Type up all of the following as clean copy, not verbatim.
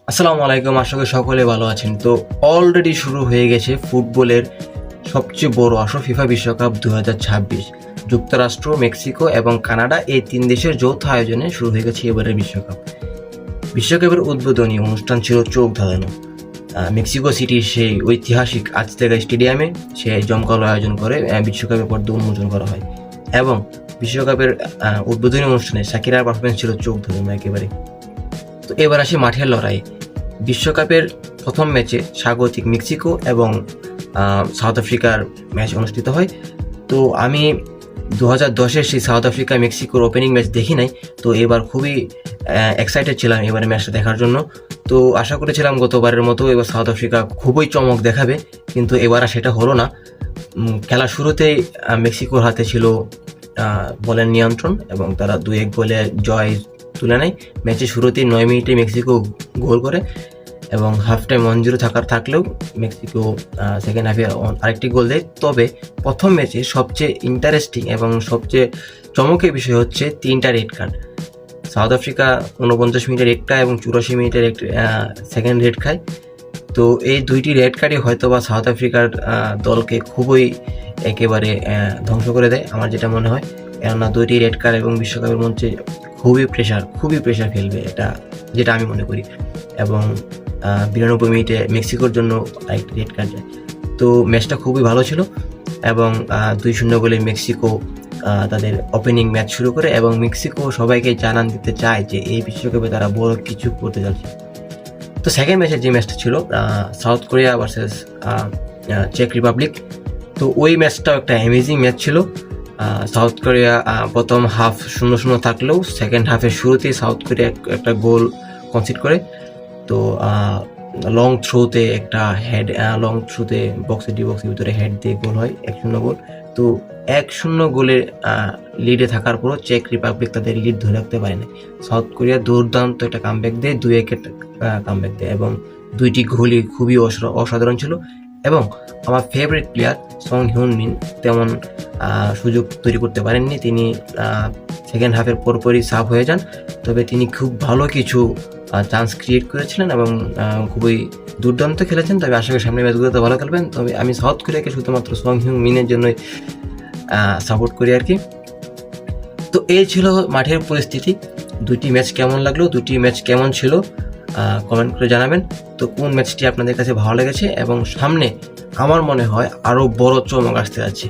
আসসালামু আলাইকুম, আশা করি সকলে ভালো আছেন। তো অলরেডি শুরু হয়ে গেছে ফুটবলের সবচেয়ে বড় আসর ফিফা বিশ্বকাপ 2026। যুক্তরাষ্ট্র, মেক্সিকো এবং কানাডা এই তিন দেশের যৌথ আয়োজনে শুরু হয়ে গেছে এবারের বিশ্বকাপ। বিশ্বকাপের উদ্বোধনী অনুষ্ঠান ছিল চোখ ধাঁধানো। মেক্সিকো সিটির সেই ঐতিহাসিক আজতেকা স্টেডিয়ামে সে জমকালো আয়োজন করে বিশ্বকাপের পর্দা উন্মোচন করা হয় এবং বিশ্বকাপের উদ্বোধনী অনুষ্ঠানে শাকিরার পারফরমেন্স ছিল চোখ ধাঁধানো একেবারে। তো এবার আসি মাঠের লড়াই। বিশ্বকাপের প্রথম ম্যাচে স্বাগতিক মেক্সিকো এবং সাউথ আফ্রিকার ম্যাচ অনুষ্ঠিত হয়। তো আমি 2010-এর সেই সাউথ আফ্রিকা মেক্সিকোর ওপেনিং ম্যাচ দেখি নাই, তো এবার খুবই এক্সাইটেড ছিলাম এবারে ম্যাচটা দেখার জন্য। তো আশা করেছিলাম গতবারের মতো এবার সাউথ আফ্রিকা খুবই চমক দেখাবে, কিন্তু এবার আর সেটা হলো না। খেলার শুরুতেই মেক্সিকোর হাতে ছিল বলের নিয়ন্ত্রণ এবং তারা 2-1 গোলে জয় তুলে নেয়। ম্যাচের শুরুতেই 9 মিনিটে মেক্সিকো গোল করে এবং হাফ টাইম 1-0 থাকলেও মেক্সিকো সেকেন্ড হাফে আরেকটি গোল দেয়। তবে প্রথম ম্যাচে সবচেয়ে ইন্টারেস্টিং এবং সবচেয়ে চমকের বিষয় হচ্ছে 3টা রেড কার্ড। সাউথ আফ্রিকা 49 মিনিটের একটা এবং 84 মিনিটের সেকেন্ড রেড খায়। তো এই দুইটি রেড কার্ডই হয়তো বা সাউথ আফ্রিকার দলকে খুবই একেবারে ধ্বংস করে দেয়, আমার যেটা মনে হয়। কেননা দুইটি রেড কার্ড এবং বিশ্বকাপের মঞ্চে খুবই প্রেশার ফেলবে, এটা যেটা আমি মনে করি। এবং 92 মিনিটে মেক্সিকোর জন্য আরেকটি রেড কার্ড যায়। তো ম্যাচটা খুবই ভালো ছিল এবং 2-0 গোলে মেক্সিকো তাদের ওপেনিং ম্যাচ শুরু করে এবং মেক্সিকো সবাইকে জানান দিতে চায় যে এই বিশ্বকাপে তারা বড় কিছু করতে যাচ্ছে। তো সেকেন্ড ম্যাচের যে ম্যাচটা ছিল সাউথ কোরিয়া ভার্সেস চেক রিপাবলিক, তো ওই ম্যাচটাও একটা অ্যামেজিং ম্যাচ ছিল। সাউথ কোরিয়া প্রথম হাফ 0-0 থাকলেও সেকেন্ড হাফের শুরুতেই সাউথ কোরিয়া একটা গোল কনসিড করে। তো লং থ্রোতে বক্সের ভিতরে হেড দিয়ে গোল হয়, 1-0 গোল। তো 1-0 গোলের লিডে থাকার পরও চেক রিপাবলিক তাদের লিড ধরে রাখতে পারে না। সাউথ কোরিয়া দুর্দান্ত একটা কামব্যাক দেয়, 2-1 কামব্যাক দেয় এবং দুইটি গোলই খুবই অসাধারণ ছিল। এবং আমার ফেভারিট প্লেয়ার সং হিউন মিন তেমন সুযোগ তৈরি করতে পারেননি। তিনি সেকেন্ড হাফের পরপরই সাফ হয়ে যান, তবে তিনি খুব ভালো কিছু চান্স ক্রিয়েট করেছিলেন এবং খুবই দুর্দান্ত খেলেছেন। তবে আশা করি সামনের ম্যাচগুলোতে ভালো খেলবেন। তবে আমি সাউথ কোরিয়াকে শুধুমাত্র সং হিউন মিনের জন্যই সাপোর্ট করি আর কি। তো এই ছিল মাঠের পরিস্থিতি। দুইটি ম্যাচ কেমন লাগলো, দুটি ম্যাচ কেমন ছিল কমেন্ট করে জানাবেন। তো কোন ম্যাচটি আপনাদের কাছে ভালো লেগেছে এবং সামনে আমার মনে হয় আরও বড় চমক আসতে যাচ্ছে।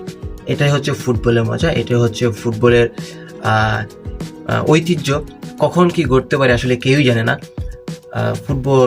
এটাই হচ্ছে ফুটবলের মজা, এটাই হচ্ছে ফুটবলের ঐতিহ্য। কখন কি ঘটতে পারে আসলে কেউই জানে না। ফুটবল